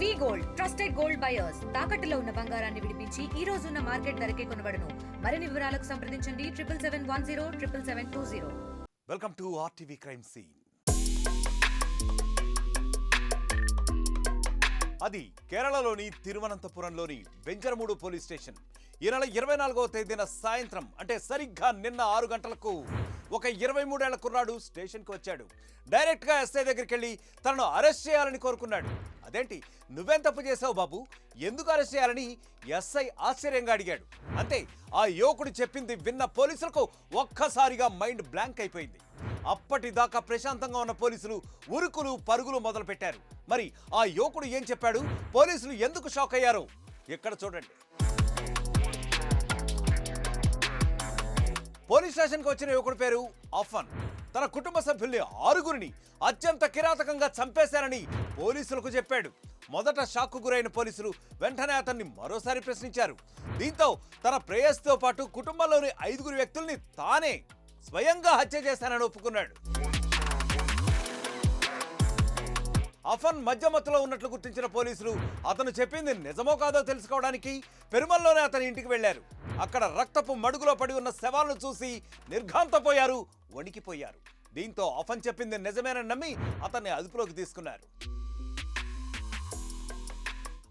వి gold trusted gold buyers తాకట్టులో ఉన్న బంగారాన్ని విడిపించి ఈ రోజు ఉన్న మార్కెట్ ధరకే కొనబడును. మరిన్ని వివరాలకు సంప్రదించండి 7771077720. Welcome to RTV crime scene. అది కేరళలోని తిరువనంతపురంలోని వెంజరమూడు పోలీస్ స్టేషన్. ఈ నెల 24వ తేదీన సాయంత్రం అంటే సరిగ్గా నిన్న 6 గంటలకు ఒక 23 ఏళ్ల కుర్రాడు స్టేషన్కి వచ్చాడు. డైరెక్ట్గా ఎస్ఐ దగ్గరికి వెళ్ళి తనను అరెస్ట్ చేయాలని కోరుకున్నాడు. అదేంటి, నువ్వేం తప్పు చేసావు బాబు, ఎందుకు అరెస్ట్ చేయాలని ఎస్ఐ ఆశ్చర్యంగా అడిగాడు. అంతే, ఆ యువకుడు చెప్పింది విన్న పోలీసులకు ఒక్కసారిగా మైండ్ బ్లాంక్ అయిపోయింది. అప్పటిదాకా ప్రశాంతంగా ఉన్న పోలీసులు ఉరుకులు పరుగులు మొదలు పెట్టారు. మరి ఆ యువకుడు ఏం చెప్పాడు, పోలీసులు ఎందుకు షాక్ అయ్యారో ఇక్కడ చూడండి. పోలీస్ స్టేషన్కి వచ్చిన యువకుడి పేరు అఫన్. తన కుటుంబ సభ్యుల్ని 6గురిని అత్యంత కిరాతకంగా చంపేశారని పోలీసులకు చెప్పాడు. మొదట షాక్కు గురైన పోలీసులు వెంటనే అతన్ని మరోసారి ప్రశ్నించారు. దీంతో తన ప్రేయస్తో పాటు కుటుంబంలోని 5గురు వ్యక్తుల్ని తానే స్వయంగా హత్య చేశానని ఒప్పుకున్నాడు. అఫన్ మధ్యమత్తులో ఉన్నట్లు గుర్తించిన పోలీసులు అతను చెప్పింది నిజమో కాదో తెలుసుకోవడానికి పెరుమల్లోనే అతని ఇంటికి వెళ్లారు. అక్కడ రక్తపు మడుగులో పడి ఉన్న శవాలను చూసి నిర్ఘాంతపోయారు, వణికిపోయారు. దీంతో అఫన్ చెప్పింది నిజమేనని నమ్మి అతన్ని అదుపులోకి తీసుకున్నారు.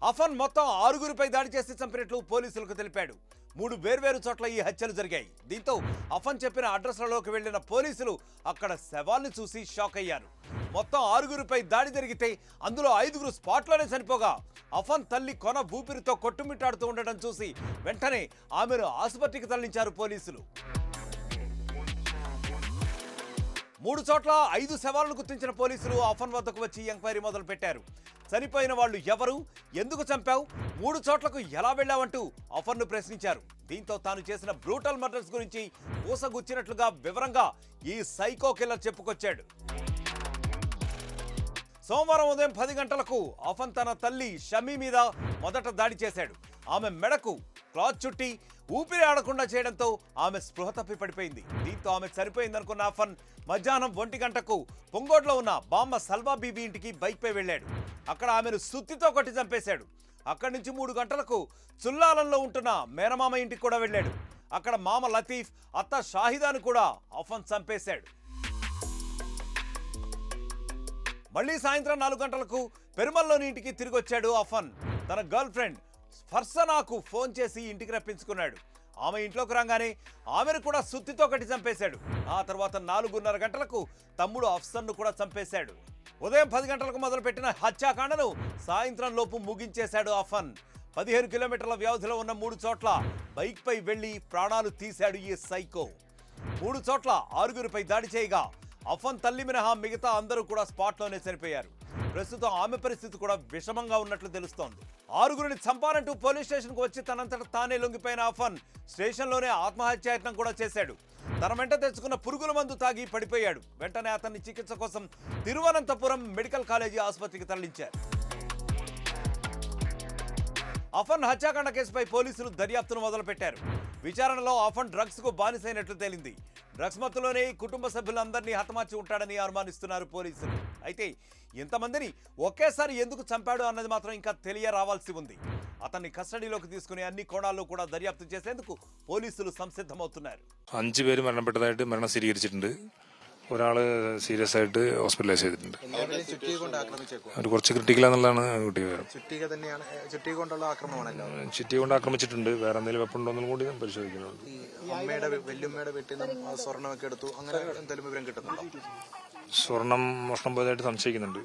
అఫన్ మొత్తం 6గురిపై దాడి చేసి చంపినట్లు పోలీసులకు తెలిపాడు. 3 వేర్వేరు చోట్ల ఈ హత్యలు జరిగాయి. దీంతో అఫన్ చెప్పిన అడ్రస్లలోకి వెళ్లిన పోలీసులు అక్కడ శవాల్ని చూసి షాక్ అయ్యారు. మొత్తం 6గురిపై దాడి జరిగితే అందులో 5గురు స్పాట్లోనే చనిపోగా అఫన్ తల్లి కొన ఊపిరితో కొట్టుమిట్టాడుతూ ఉండడం చూసి వెంటనే ఆమెను ఆసుపత్రికి తరలించారు పోలీసులు. 3 చోట్ల 5 శవాలను గుర్తించిన పోలీసులు అఫన్ వద్దకు వచ్చి ఎంక్వైరీ మొదలు పెట్టారు. చనిపోయిన వాళ్ళు ఎవరు, ఎందుకు చంపావు, 3 చోట్లకు ఎలా వెళ్ళావంటూ అఫన్ను ప్రశ్నించారు. దీంతో తాను చేసిన బ్రూటల్ మర్డర్స్ గురించి ఊసగుచ్చినట్లుగా వివరంగా ఈ సైకో కిల్లర్ చెప్పుకొచ్చాడు. సోమవారం ఉదయం 10 గంటలకు అఫన్ తన తల్లి షమీ మీద మొదట దాడి చేశాడు. ఆమె మెడకు క్లాత్ చుట్టి ఊపిరి ఆడకుండా చేయడంతో ఆమె స్పృహ తప్పి పడిపోయింది. దీంతో ఆమె చనిపోయిందనుకున్న అఫన్ మధ్యాహ్నం 1 గంటకు పొంగోడ్లో ఉన్న బామ్మ సల్వా బీబీ ఇంటికి బైక్పై వెళ్ళాడు. అక్కడ ఆమెను సుత్తితో కొట్టి చంపేశాడు. అక్కడి నుంచి 3 గంటలకు చుల్లాలంలో ఉంటున్న మేనమామ ఇంటికి కూడా వెళ్ళాడు. అక్కడ మామ లతీఫ్, అత్త షాహిదాను కూడా అఫన్ చంపేశాడు. మళ్లీ సాయంత్రం 4 గంటలకు పెరుమల్లోని ఇంటికి తిరిగి వచ్చాడు అఫన్. తన గర్ల్ ఫ్రెండ్ ఫర్సనాకు ఫోన్ చేసి ఇంటికి రప్పించుకున్నాడు. ఆమె ఇంట్లోకి రాగానే ఆమెను కూడా సుత్తితో కట్టి చంపేశాడు. ఆ తర్వాత 4:30 గంటలకు తమ్ముడు అఫ్సన్ను కూడా చంపేశాడు. ఉదయం 10 గంటలకు మొదలుపెట్టిన హత్యాకాండను సాయంత్రం లోపు ముగించేశాడు అఫన్. 15 కిలోమీటర్ల వ్యవధిలో ఉన్న 3 చోట్ల బైక్పై వెళ్లి ప్రాణాలు తీశాడు ఈ సైకో. 3 చోట్ల 6గురిపై దాడి చేయగా అఫన్ తల్లి మినహా మిగతా అందరూ కూడా స్పాట్లోనే చనిపోయారు. ప్రస్తుతం ఆమె పరిస్థితి కూడా విషమంగా ఉన్నట్లు తెలుస్తోంది. 6గురిని చంపాలంటూ పోలీస్ స్టేషన్కు వచ్చి తనంతట తానే లొంగిపోయిన అఫన్ స్టేషన్లోనే ఆత్మహత్యాయత్నం కూడా చేశాడు. తన వెంట తెచ్చుకున్న పురుగుల మందు తాగి పడిపోయాడు. వెంటనే అతన్ని చికిత్స కోసం తిరువనంతపురం మెడికల్ కాలేజీ ఆసుపత్రికి తరలించారు. అఫన్ హత్యాకాండ కేసుపై పోలీసులు దర్యాప్తును మొదలుపెట్టారు. విచారణలో అఫన్ డ్రగ్స్ కు బానిసైనట్లు తేలింది. డ్రగ్స్ మత్తులోనే కుటుంబ సభ్యులందరినీ హతమార్చి ఉంటాడని అనుమానిస్తున్నారు పోలీసులు. అయితే ఇంతమందిని ఒకేసారి ఎందుకు చంపాడు అన్నది మాత్రం ఇంకా తెలియరావాల్సి ఉంది. అతన్ని కస్టడీలోకి తీసుకుని అన్ని కోణాల్లో కూడా దర్యాప్తు చేసేందుకు പോലീസുలు സംസിദ്ധമవుతున్నారు. 5 പേര് മരണപ്പെട്ടതായിട്ട് മരണം സ്ഥിരീകരിച്ചിട്ടുണ്ട്. ഒരാള് സീരിയസ് ആയിട്ട് ഹോസ്പിറ്റലൈസ് ചെയ്തിട്ടുണ്ട്. അത് കുറച്ച് ക്രിട്ടിക്കലാന്നുള്ളതാണ് വിവരം. ചുറ്റി കൊണ്ട് ആക്രമിച്ചിട്ടുണ്ട്. വേറെ എന്തെങ്കിലും വെപ്പൺ ഉണ്ടോന്നും കൂടി പരിശോധിക്കുന്നുണ്ട്. സ്വർണം മോഷണം പോയതായിട്ട് സംശയിക്കുന്നുണ്ട്.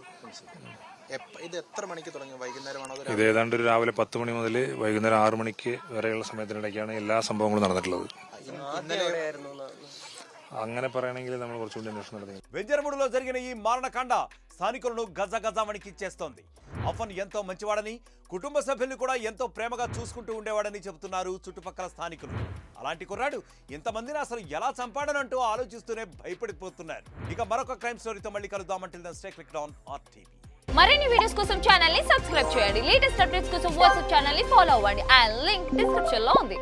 ഇത് ഏതാണ്ട് ഒരു രാവിലെ 10 മണി മുതൽ വൈകുന്നേരം 6 മണിക്ക് വരെയുള്ള സമയത്തിനിടയ്ക്കാണ് എല്ലാ സംഭവങ്ങളും നടന്നിട്ടുള്ളത്. അങ്ങനെ പറയണമെങ്കിൽ നമ്മൾ കുറച്ചുകൂടി അന്വേഷണം നടത്തി. వెంజరమూడులో జరిగిన ఈ మారణకాండ స్థానికులను గజగజ వణికిచ్చేస్తోంది. అఫన్ ఎంతో మంచివాడని, కుటుంబ సభ్యుల్ని కూడా ఎంతో ప్రేమగా చూసుకుంటూ ఉండేవాడని చెబుతున్నారు చుట్టుపక్కల స్థానికులు. అలాంటి కుర్రాడు ఇంతమందిని అసలు ఎలా చంపాడనంటూ ఆలోచిస్తూనే భయపడిపోతున్నారు. ఇక మరొక క్రైమ్ స్టోరీతో మళ్ళీ కలుద్దాం. Until then, stay clicked on RTV. మరిన్ని వీడియోస్ కోసం ఛానల్ ని సబ్స్క్రైబ్ చేయండి. లేటెస్ట్ అప్డేట్స్ కోసం వాట్సాప్ ఛానల్ ని ఫాలో అవ్వండి. అండ్ లింక్ డిస్క్రిప్షన్ లో ఉంది.